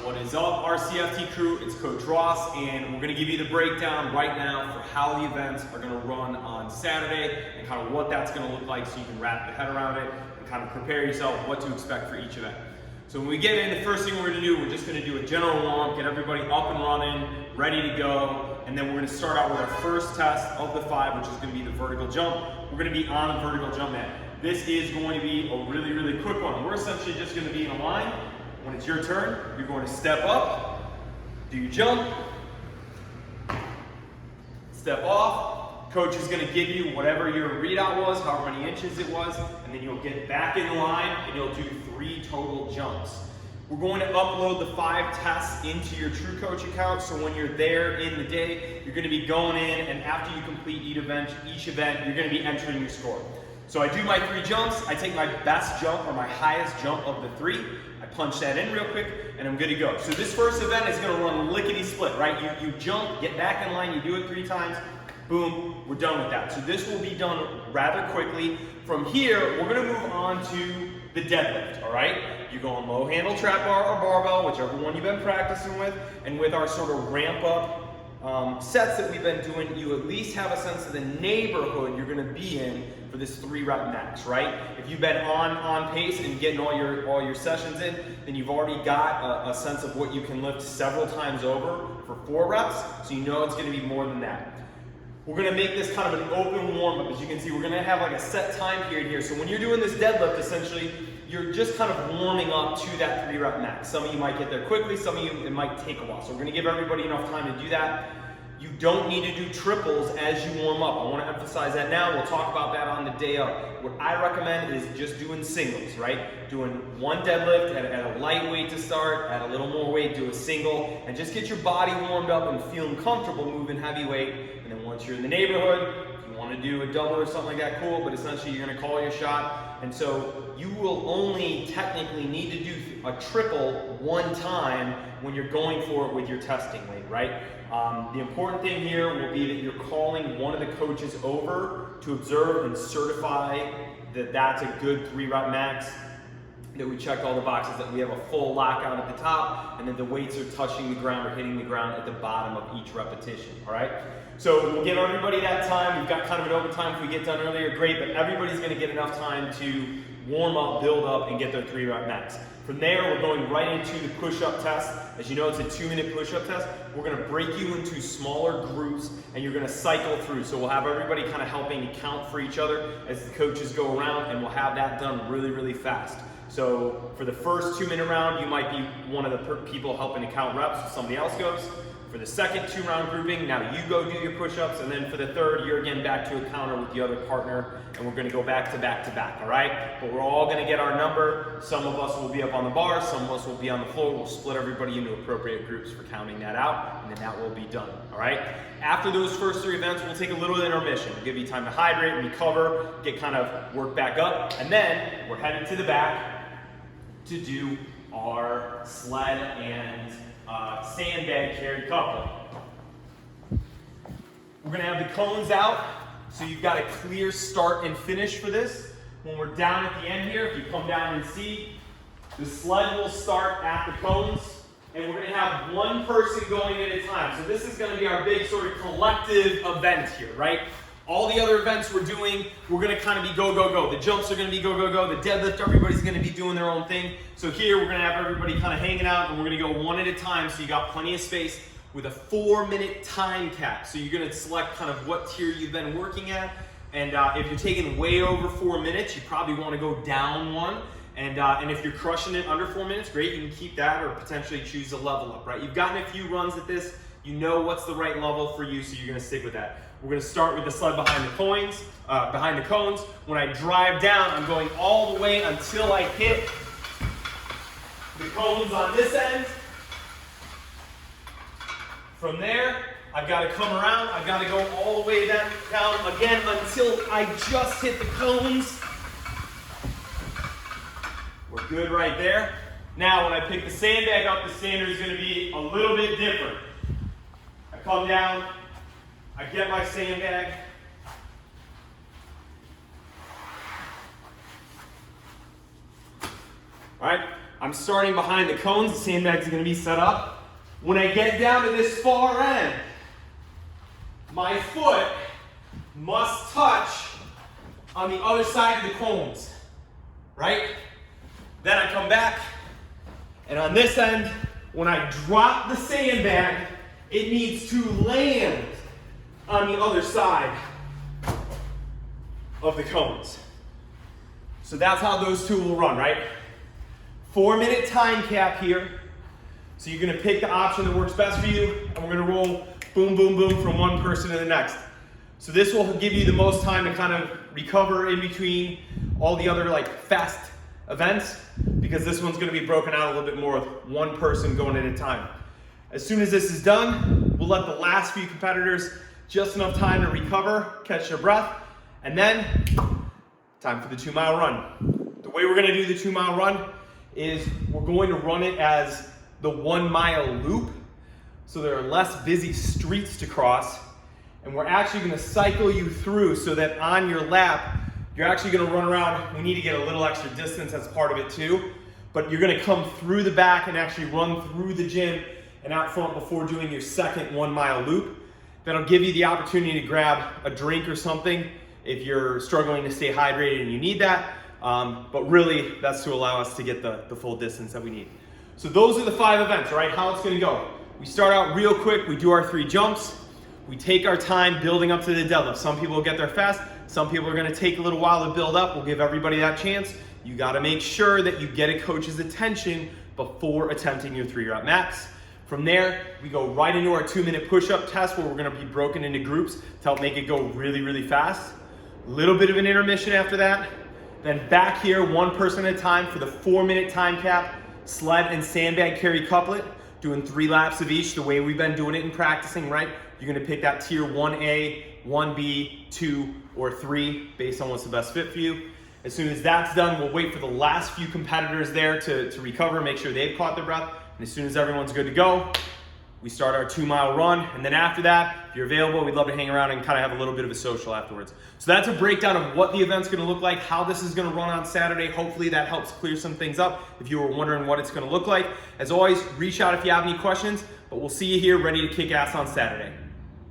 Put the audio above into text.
What is up, RCFT crew? It's Coach Ross, and we're going to give you the breakdown right now for how the events are going to run on Saturday and kind of what that's going to look like so you can wrap your head around it and kind of prepare yourself what to expect for each event. So when we get in, the first thing we're going to do, we're just going to do a general warm-up, get everybody up and running, ready to go, and then we're going to start out with our first test of the 5, which is going to be the vertical jump. We're going to be on a vertical jump mat. This is going to be a really, really quick one. We're essentially just going to be in a line. When it's your turn, you're going to step up, do your jump, step off. Coach is going to give you whatever your readout was, however many inches it was, and then you'll get back in line and you'll do 3 total jumps. We're going to upload the 5 tests into your True Coach account, so when you're there in the day, you're going to be going in, and after you complete each event, you're going to be entering your score. So I do my 3 jumps, I take my best jump or my highest jump of the 3, I punch that in real quick, and I'm good to go. So this first event is going to run lickety-split, right? You jump, get back in line, you do it 3 times, boom, we're done with that. So this will be done rather quickly. From here, we're going to move on to the deadlift, all right? You go on low handle trap bar or barbell, whichever one you've been practicing with, and with our sort of ramp up sets that we've been doing, you at least have a sense of the neighborhood you're going to be in for this 3-rep max, right? If you've been on pace and getting all your sessions in, then you've already got a sense of what you can lift several times over for 4 reps, so you know it's going to be more than that. We're going to make this kind of an open warm-up. As you can see, we're going to have like a set time period here. So when you're doing this deadlift, essentially, you're just kind of warming up to that 3-rep max. Some of you might get there quickly, some of you, it might take a while. So we're going to give everybody enough time to do that. You don't need to do triples as you warm up. I want to emphasize that now. We'll talk about that on the day of. What I recommend is just doing singles, right? Doing 1 deadlift at a light weight to start, add a little more weight, do a single, and just get your body warmed up and feeling comfortable moving heavy weight. And then once you're in the neighborhood, if you want to do a double or something like that, cool, but essentially you're going to call your shot. And so you will only technically need to do a triple 1 time when you're going for it with your testing weight, right? The important thing here will be that you're calling one of the coaches over to observe and certify that that's a good 3-rep max, that we checked all the boxes, that we have a full lockout at the top, and that the weights are touching the ground or hitting the ground at the bottom of each repetition, all right? So we'll give everybody that time. We've got kind of an overtime if we get done earlier, great, but everybody's gonna get enough time to warm up, build up, and get their 3-rep max. From there, we're going right into the push-up test. As you know, it's a 2-minute push-up test. We're gonna break you into smaller groups, and you're gonna cycle through. So we'll have everybody kind of helping count for each other as the coaches go around, and we'll have that done really, really fast. So for the first 2-minute round, you might be one of the people helping to count reps, so somebody else goes. For the second 2-round grouping, now you go do your push-ups, and then for the third, you're again back to a counter with the other partner, and we're gonna go back to back to back, all right? But we're all gonna get our number. Some of us will be up on the bar, some of us will be on the floor. We'll split everybody into appropriate groups for counting that out, and then that will be done, all right? After those first 3 events, we'll take a little intermission. We'll give you time to hydrate, recover, get kind of work back up, and then we're headed to the back to do our sled and sandbag carry couple. We're gonna have the cones out, so you've got a clear start and finish for this. When we're down at the end here, if you come down and see, the sled will start at the cones, and we're gonna have 1 person going at a time. So this is gonna be our big sort of collective event here, right? All the other events we're doing, we're gonna kind of be go, go, go. The jumps are gonna be go, go, go. The deadlift, everybody's gonna be doing their own thing. So here, we're gonna have everybody kind of hanging out, and we're gonna go 1 at a time, so you got plenty of space with a 4-minute time cap. So you're gonna select kind of what tier you've been working at, and if you're taking way over 4 minutes, you probably wanna go down 1. And if you're crushing it under 4 minutes, great, you can keep that or potentially choose a level up, right? You've gotten a few runs at this, you know what's the right level for you, so you're gonna stick with that. We're gonna start with the sled behind the cones. When I drive down, I'm going all the way until I hit the cones on this end. From there, I've gotta come around, I've gotta go all the way down again until I just hit the cones. We're good right there. Now, when I pick the sandbag up, the standard is gonna be a little bit different. I come down, I get my sandbag, all right? I'm starting behind the cones. The sandbags are going to be set up. When I get down to this far end, my foot must touch on the other side of the cones, right? Then I come back, and on this end, when I drop the sandbag, it needs to land on the other side of the cones. So that's how those two will run, right? 4-minute time cap here. So you're gonna pick the option that works best for you, and we're gonna roll boom, boom, boom from one person to the next. So this will give you the most time to kind of recover in between all the other like fast events, because this one's gonna be broken out a little bit more with one person going at a time. As soon as this is done, we'll let the last few competitors just enough time to recover, catch their breath, and then time for the 2-mile run. The way we're gonna do the 2-mile run is we're going to run it as the 1-mile loop. So there are less busy streets to cross, and we're actually gonna cycle you through so that on your lap, you're actually gonna run around. We need to get a little extra distance, that's part of it too, but you're gonna come through the back and actually run through the gym and out front before doing your second 1-mile loop. That'll give you the opportunity to grab a drink or something if you're struggling to stay hydrated and you need that. But really, that's to allow us to get the full distance that we need. So those are the 5 events, right? How it's gonna go. We start out real quick, we do our 3 jumps. We take our time building up to the deadlift. Some people will get there fast, some people are gonna take a little while to build up. We'll give everybody that chance. You gotta make sure that you get a coach's attention before attempting your 3-rep max. From there, we go right into our 2-minute push-up test where we're gonna be broken into groups to help make it go really, really fast. A little bit of an intermission after that. Then back here, one person at a time for the 4-minute time cap, sled and sandbag carry couplet, doing 3 laps of each, the way we've been doing it in practicing, right? You're gonna pick that tier 1A, 1B, 2, or 3, based on what's the best fit for you. As soon as that's done, we'll wait for the last few competitors there to recover, make sure they've caught their breath. And as soon as everyone's good to go, we start our 2-mile run. And then after that, if you're available, we'd love to hang around and kind of have a little bit of a social afterwards. So that's a breakdown of what the event's gonna look like, how this is gonna run on Saturday. Hopefully that helps clear some things up if you were wondering what it's gonna look like. As always, reach out if you have any questions, but we'll see you here ready to kick ass on Saturday.